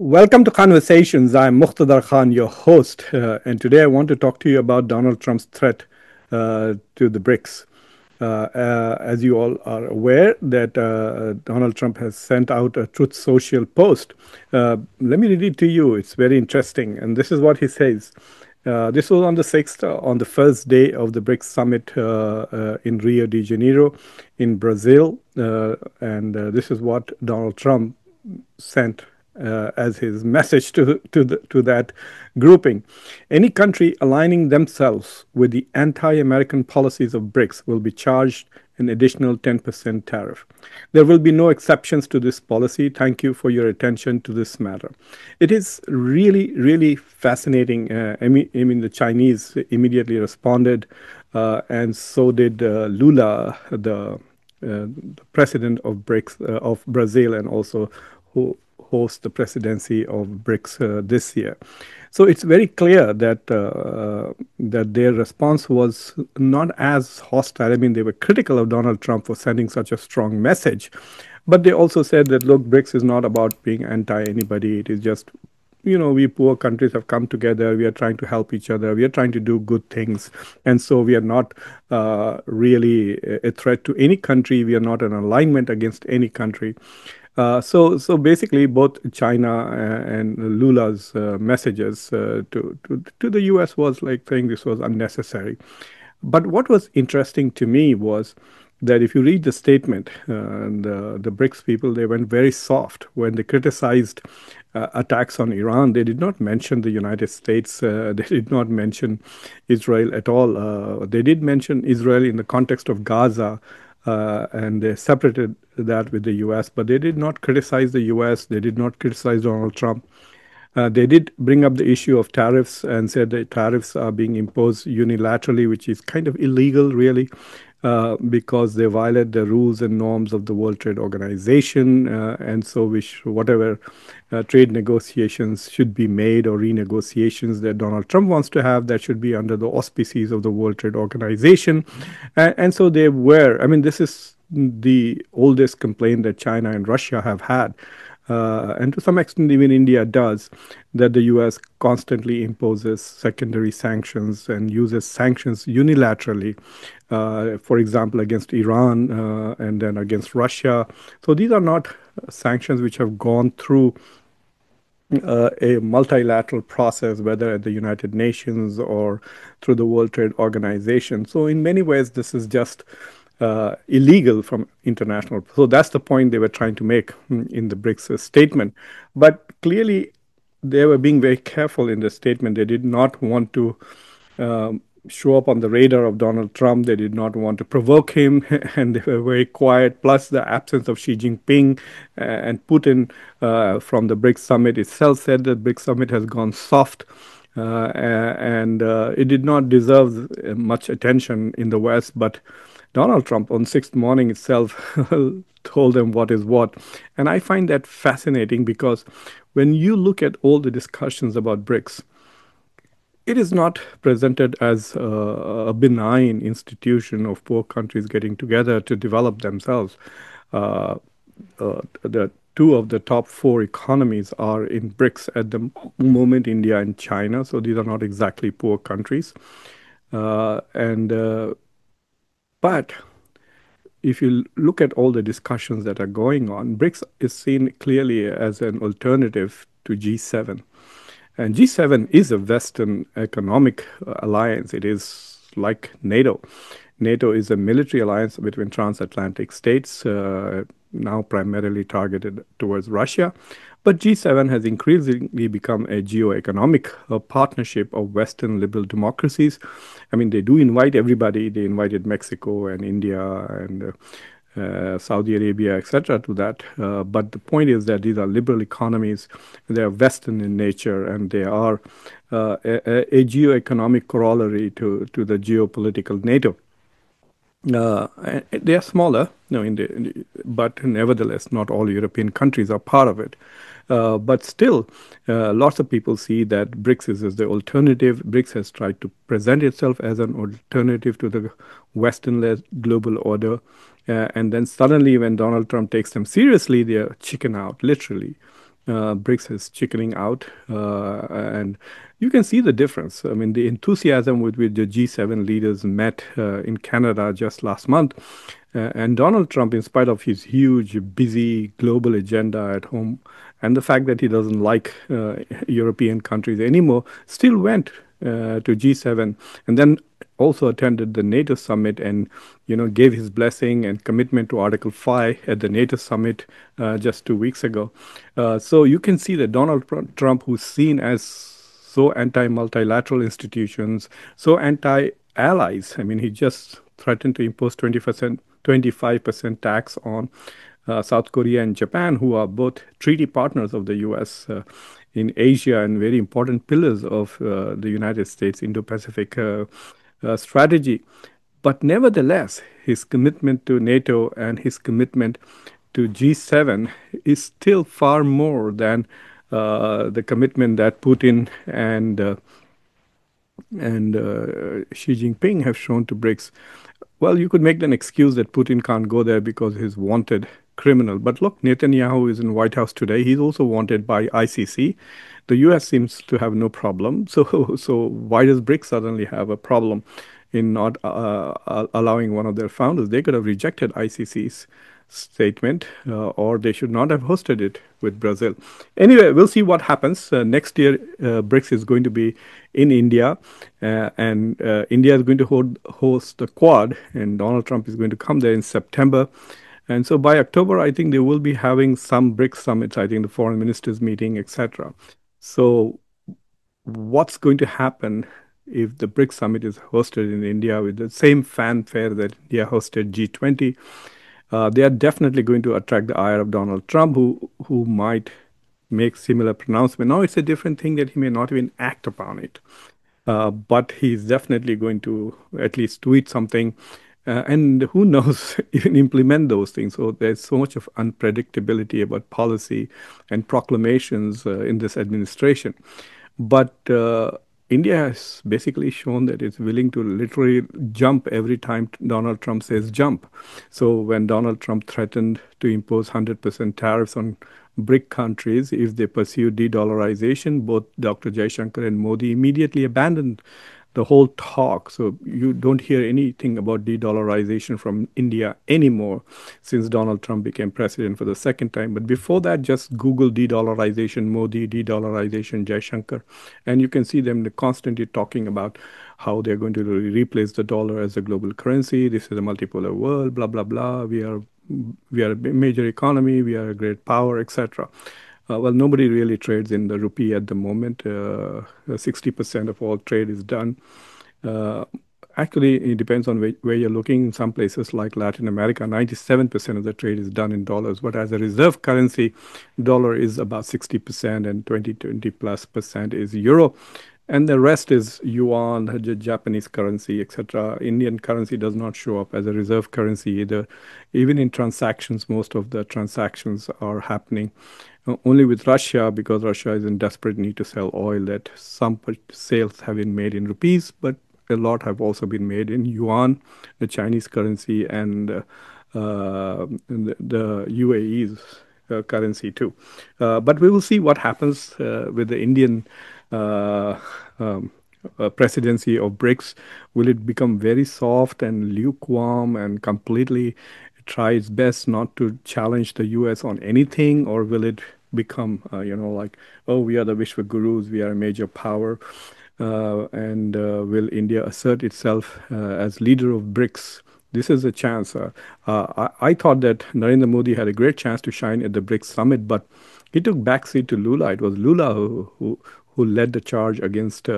Welcome to Conversations. I'm Muqtadar Khan, your host, and today I want to talk to you about Donald Trump's threat to the BRICS. As you all are aware, that Donald Trump has sent out a Truth Social post. Let me read it to you. It's very interesting, and this is what he says. This was on the 6th, on the first day of the BRICS summit in Rio de Janeiro, in Brazil, and this is what Donald Trump sent as his message to that grouping. Any country aligning themselves with the anti-American policies of BRICS will be charged an additional 10% tariff. There will be no exceptions to this policy. Thank you for your attention to this matter. It is really, really fascinating. The Chinese immediately responded, and so did Lula, the president of BRICS of Brazil, and also who host the presidency of BRICS this year. So it's very clear that that their response was not as hostile. I mean, they were critical of Donald Trump for sending such a strong message, but they also said that, look, BRICS is not about being anti anybody. It is just, we poor countries have come together. We are trying to help each other. We are trying to do good things. And so we are not really a threat to any country. We are not an alignment against any country. So basically, both China and Lula's messages to the U.S. was like saying this was unnecessary. But what was interesting to me was that if you read the statement, the BRICS people, they went very soft when they criticized attacks on Iran. They did not mention the United States. They did not mention Israel at all. They did mention Israel in the context of Gaza, and they separated that with the U.S., but they did not criticize the U.S. They did not criticize Donald Trump. They did bring up the issue of tariffs and said that tariffs are being imposed unilaterally, which is kind of illegal, really, because they violate the rules and norms of the World Trade Organization. And so whatever trade negotiations should be made or renegotiations that Donald Trump wants to have, that should be under the auspices of the World Trade Organization. And so they were, this is the oldest complaint that China and Russia have had. And to some extent, even India does, that the U.S. constantly imposes secondary sanctions and uses sanctions unilaterally, for example, against Iran and then against Russia. So these are not sanctions which have gone through a multilateral process, whether at the United Nations or through the World Trade Organization. So in many ways, this is just illegal from international. So that's the point they were trying to make in the BRICS statement. But clearly, they were being very careful in the statement. They did not want to show up on the radar of Donald Trump. They did not want to provoke him, and they were very quiet. Plus, the absence of Xi Jinping and Putin from the BRICS summit itself said that BRICS summit has gone soft. And it did not deserve much attention in the West, but Donald Trump on 6th morning itself told them what is what. And I find that fascinating because when you look at all the discussions about BRICS, it is not presented as a benign institution of poor countries getting together to develop themselves. The two of the top four economies are in BRICS at the moment, India and China. So these are not exactly poor countries. But if you look at all the discussions that are going on, BRICS is seen clearly as an alternative to G7. And G7 is a Western economic alliance. It is like NATO. NATO is a military alliance between transatlantic states, now primarily targeted towards Russia. But G7 has increasingly become a geo-economic partnership of Western liberal democracies. They do invite everybody. They invited Mexico and India and Saudi Arabia, etc., to that. But the point is that these are liberal economies. They are Western in nature, and they are a geo-economic corollary to the geopolitical NATO. They are smaller, but nevertheless, not all European countries are part of it. But still, lots of people see that BRICS is the alternative. BRICS has tried to present itself as an alternative to the Western-led global order. And then suddenly, when Donald Trump takes them seriously, they chicken out, literally. BRICS is chickening out, and you can see the difference. I mean, the enthusiasm with which the G7 leaders met in Canada just last month, and Donald Trump, in spite of his huge, busy global agenda at home, and the fact that he doesn't like European countries anymore, still went to G7, and then also attended the NATO summit, and gave his blessing and commitment to Article 5 at the NATO summit just 2 weeks ago. So you can see that Donald Trump, who's seen as so anti-multilateral institutions, so anti-allies. I mean, he just threatened to impose 20%, 25% tax on South Korea and Japan, who are both treaty partners of the U.S. In Asia and very important pillars of the United States Indo-Pacific strategy. But nevertheless, his commitment to NATO and his commitment to G7 is still far more than the commitment that Putin and Xi Jinping have shown to BRICS. Well, you could make an excuse that Putin can't go there because he's wanted criminal. But look, Netanyahu is in White House today. He's also wanted by ICC. The U.S. seems to have no problem. So why does BRICS suddenly have a problem in not allowing one of their founders? They could have rejected ICC's statement, or they should not have hosted it with Brazil. Anyway, we'll see what happens. Next year, BRICS is going to be in India, and India is going to host the Quad, and Donald Trump is going to come there in September. And so by October, I think they will be having some BRICS summits, I think the foreign ministers meeting, etc. So what's going to happen if the BRICS summit is hosted in India with the same fanfare that India hosted G20? They are definitely going to attract the ire of Donald Trump, who might make similar pronouncement. Now, it's a different thing that he may not even act upon it, but he's definitely going to at least tweet something, and who knows, even implement those things. So there's so much of unpredictability about policy and proclamations in this administration. But India has basically shown that it's willing to literally jump every time Donald Trump says jump. So when Donald Trump threatened to impose 100% tariffs on BRIC countries if they pursue de-dollarization, both Dr. Jaishankar and Modi immediately abandoned the whole talk. So you don't hear anything about de-dollarization from India anymore since Donald Trump became president for the second time. But before that, just Google de-dollarization, Modi, de-dollarization, Jaishankar, and you can see them constantly talking about how they're going to replace the dollar as a global currency. This is a multipolar world, blah, blah, blah. We are a major economy. We are a great power, etc. Well, nobody really trades in the rupee at the moment. 60% of all trade is done. Actually, it depends on where you're looking. In some places like Latin America, 97% of the trade is done in dollars. But as a reserve currency, dollar is about 60%, and 20 plus percent is euro. And the rest is yuan, the Japanese currency, etc. Indian currency does not show up as a reserve currency either. Even in transactions, most of the transactions are happening only with Russia, because Russia is in desperate need to sell oil, that some sales have been made in rupees, but a lot have also been made in yuan, the Chinese currency, and the UAE's currency too. But we will see what happens with the Indian presidency of BRICS. Will it become very soft and lukewarm and completely try its best not to challenge the US on anything, or will it become, like, oh, we are the Vishwa Gurus, we are a major power, and will India assert itself as leader of BRICS? This is a chance. I thought that Narendra Modi had a great chance to shine at the BRICS summit, but he took backseat to Lula. It was Lula who led the charge against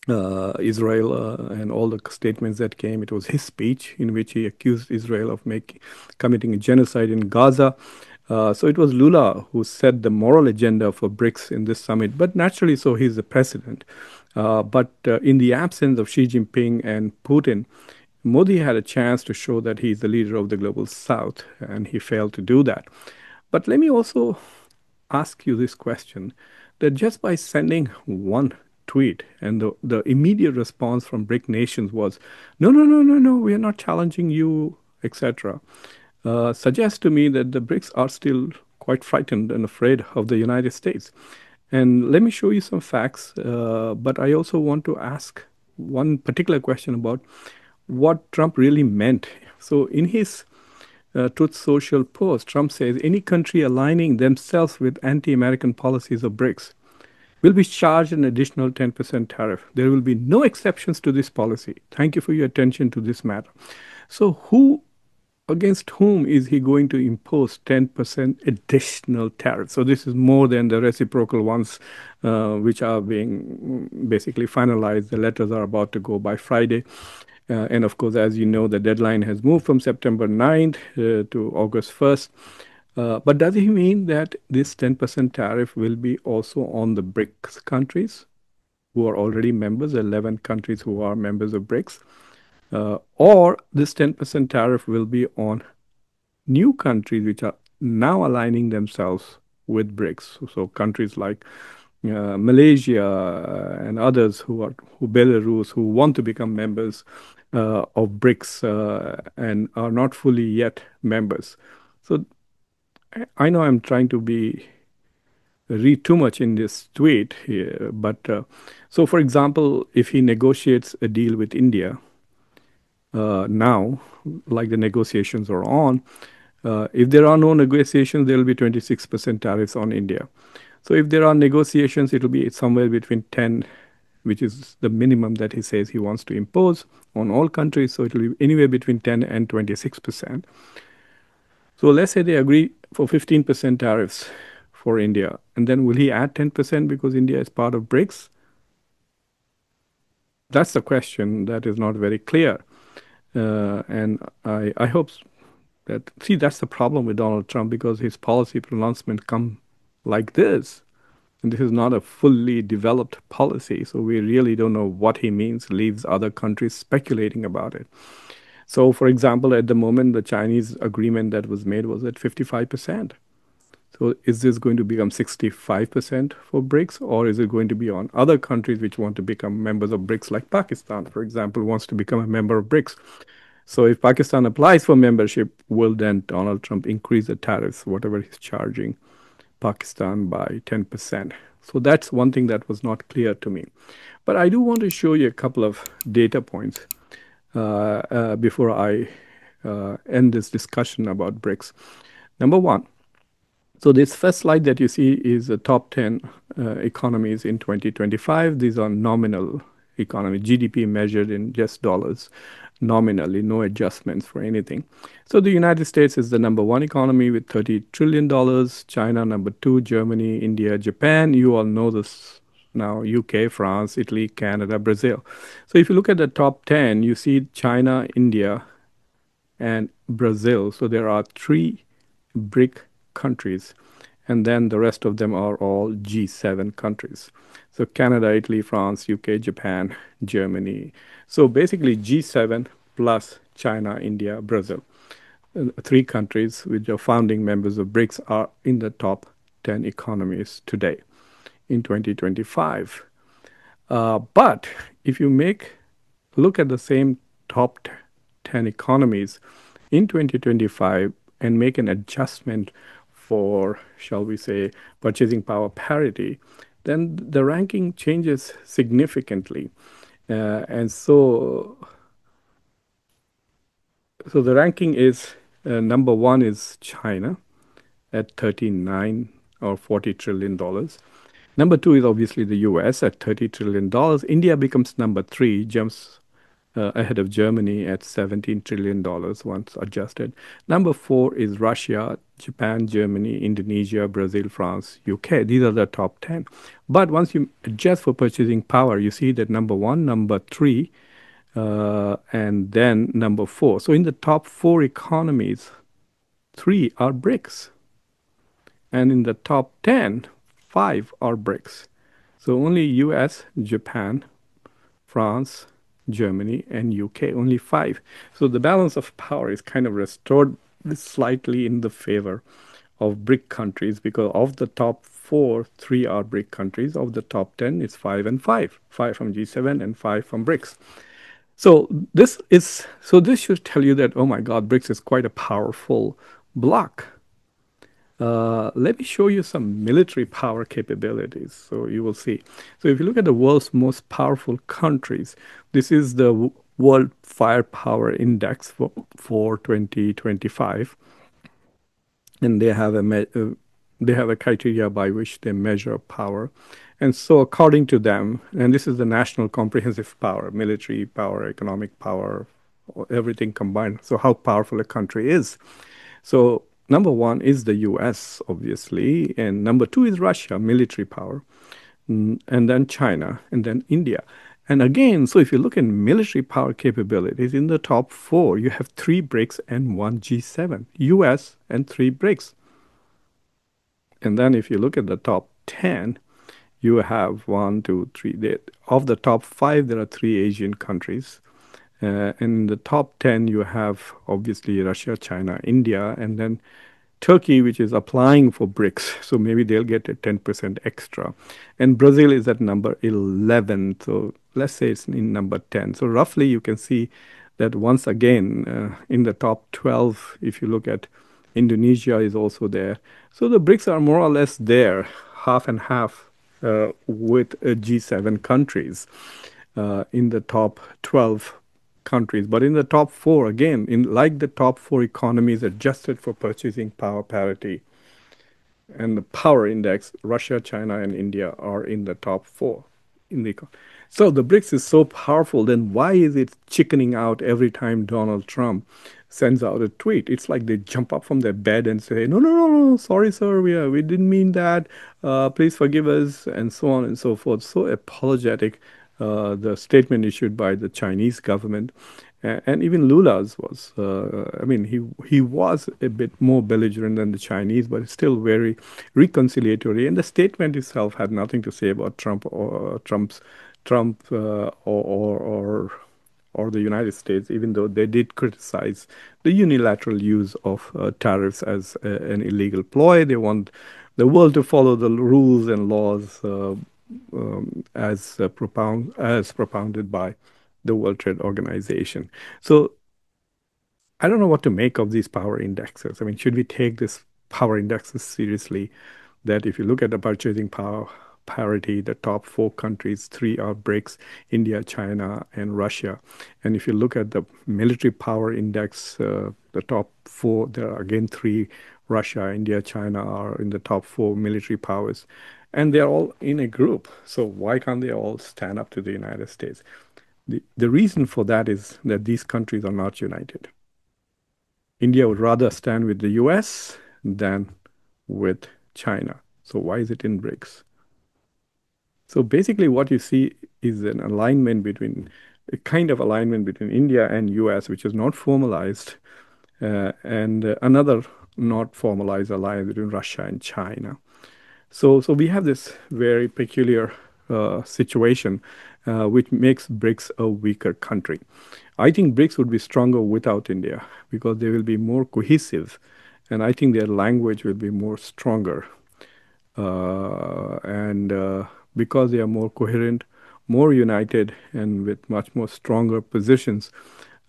Israel and all the statements that came. It was his speech in which he accused Israel of committing a genocide in Gaza. So it was Lula who set the moral agenda for BRICS in this summit. But naturally, so he's the president. But in the absence of Xi Jinping and Putin, Modi had a chance to show that he's the leader of the global South, and he failed to do that. But let me also ask you this question, that just by sending one tweet, and the immediate response from BRIC nations was, no, no, no, no, no, we are not challenging you, etc., suggests to me that the BRICS are still quite frightened and afraid of the United States. And let me show you some facts, but I also want to ask one particular question about what Trump really meant. So, in his Truth Social post, Trump says any country aligning themselves with anti American policies of BRICS will be charged an additional 10% tariff. There will be no exceptions to this policy. Thank you for your attention to this matter. So, who against whom is he going to impose 10% additional tariff? So this is more than the reciprocal ones, which are being basically finalized. The letters are about to go by Friday. And of course, as you know, the deadline has moved from September 9th to August 1st. But does he mean that this 10% tariff will be also on the BRICS countries who are already members, 11 countries who are members of BRICS? Or this 10% tariff will be on new countries which are now aligning themselves with BRICS. So countries like Malaysia and others who Belarus, who want to become members of BRICS and are not fully yet members. So I know I'm trying to read too much in this tweet here, but so for example, if he negotiates a deal with India now, like the negotiations are on, if there are no negotiations, there will be 26% tariffs on India. So if there are negotiations, it will be somewhere between 10, which is the minimum that he says he wants to impose on all countries. So it will be anywhere between 10 and 26%. So let's say they agree for 15% tariffs for India. And then will he add 10% because India is part of BRICS? That's the question that is not very clear. And I hope that, see, that's the problem with Donald Trump because his policy pronouncements come like this. And this is not a fully developed policy. So we really don't know what he means, leaves other countries speculating about it. So, for example, at the moment, the Chinese agreement that was made was at 55%. So is this going to become 65% for BRICS, or is it going to be on other countries which want to become members of BRICS, like Pakistan, for example, wants to become a member of BRICS? So if Pakistan applies for membership, will then Donald Trump increase the tariffs, whatever he's charging Pakistan, by 10%? So that's one thing that was not clear to me. But I do want to show you a couple of data points before I end this discussion about BRICS. Number one, so this first slide that you see is the top 10 economies in 2025. These are nominal economy, GDP measured in just dollars, nominally, no adjustments for anything. So the United States is the number one economy with $30 trillion, China number two, Germany, India, Japan. You all know this now, UK, France, Italy, Canada, Brazil. So if you look at the top 10, you see China, India, and Brazil. So there are three BRIC countries, and then the rest of them are all G7 countries. So Canada, Italy, France, UK, Japan, Germany. So basically G7 plus China, India, Brazil. Three countries which are founding members of BRICS are in the top 10 economies today in 2025. But if you look at the same top 10 economies in 2025 and make an adjustment for, shall we say, purchasing power parity, then the ranking changes significantly. And so the ranking is number one is China at 39 or $40 trillion. Number two is obviously the US at $30 trillion. India becomes number three, jumps ahead of Germany at $17 trillion once adjusted. Number four is Russia, Japan, Germany, Indonesia, Brazil, France, UK. These are the top 10. But once you adjust for purchasing power, you see that number one, number three, and then number four. So in the top four economies, three are BRICS. And in the top 10, five are BRICS. So only US, Japan, France, Germany, and UK, only five. So the balance of power is kind of restored slightly in the favor of BRIC countries, because of the top four, three are BRIC countries. Of the top 10, it's five and five. Five from G7 and five from BRICS. So this should tell you that, oh my God, BRICS is quite a powerful bloc. Let me show you some military power capabilities. So you will see. So if you look at the world's most powerful countries, this is the World Firepower Index for 2025, and they have a criteria by which they measure power. And so according to them, and this is the national comprehensive power, military power, economic power, everything combined. So how powerful a country is. So number one is the US, obviously, and number two is Russia, military power, and then China, and then India. And again, so if you look at military power capabilities, in the top four, you have three BRICS and one G7, US and three BRICS. And then if you look at the top 10, you have one, two, three. Of the top five, there are three Asian countries. And in the top 10, you have obviously Russia, China, India, and then Turkey, which is applying for BRICS. So maybe they'll get a 10% extra. And Brazil is at number 11. So let's say it's in number 10. So roughly you can see that once again, in the top 12, if you look at Indonesia is also there. So the BRICS are more or less there, half and half, with G7 countries in the top 12 countries. But in the top four, again, like the top four economies adjusted for purchasing power parity and the power index, Russia, China, and India are in the top four. So the BRICS is so powerful, then why is it chickening out every time Donald Trump sends out a tweet? It's like they jump up from their bed and say, no, no, no, no, sorry, sir, we didn't mean that. Please forgive us, and so on and so forth. So apologetic, the statement issued by the Chinese government. And even Lula's was, I mean, he was a bit more belligerent than the Chinese, but still very reconciliatory. And the statement itself had nothing to say about Trump or the United States, even though they did criticize the unilateral use of tariffs as an illegal ploy. They want the world to follow the rules and laws as propounded by the World Trade Organization. So I don't know what to make of these power indexes. I mean, should we take these power indexes seriously? That if you look at the purchasing power parity, the top four countries, three are BRICS, India, China, and Russia. And if you look at the military power index, the top four, there are again three, Russia, India, China are in the top four military powers. And they're all in a group. So why can't they all stand up to the United States? The reason for that is that these countries are not united. India would rather stand with the US than with China. So why is it in BRICS? So basically what you see is an alignment between, a kind of alignment between India and US, which is not formalized, and another not formalized alliance between Russia and China. So we have this very peculiar situation, which makes BRICS a weaker country. I think BRICS would be stronger without India because they will be more cohesive, and I think their language will be more stronger. And because they are more coherent, more united, and with much more stronger positions,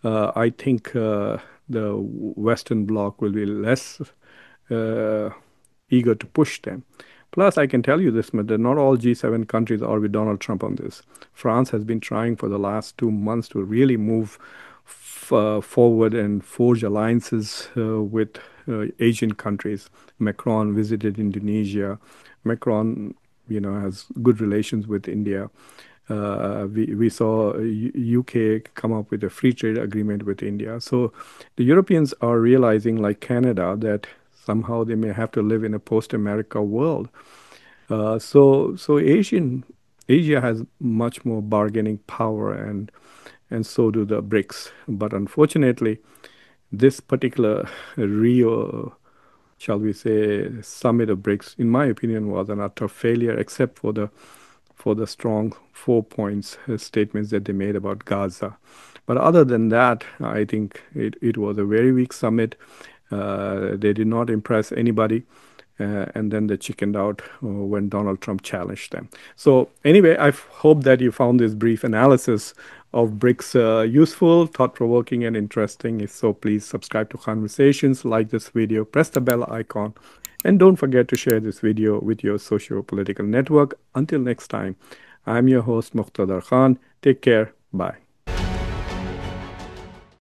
I think the Western Bloc will be less eager to push them. Plus, I can tell you this, that not all G7 countries are with Donald Trump on this. France has been trying for the last 2 months to really move forward and forge alliances with Asian countries. Macron visited Indonesia. Macron, has good relations with India. We saw UK come up with a free trade agreement with India. So the Europeans are realizing, like Canada, that somehow they may have to live in a post-America world. So Asia has much more bargaining power, and so do the BRICS. But unfortunately, this particular Rio, shall we say, summit of BRICS, in my opinion, was an utter failure, except for the strong 4 points statements that they made about Gaza. But other than that, I think it was a very weak summit. They did not impress anybody. And then they chickened out when Donald Trump challenged them. So anyway, I hope that you found this brief analysis of BRICS useful, thought-provoking, and interesting. If so, please subscribe to Conversations, like this video, press the bell icon, And don't forget to share this video with your socio-political network. Until next time, I'm your host, Muqtadar Khan. Take care. Bye.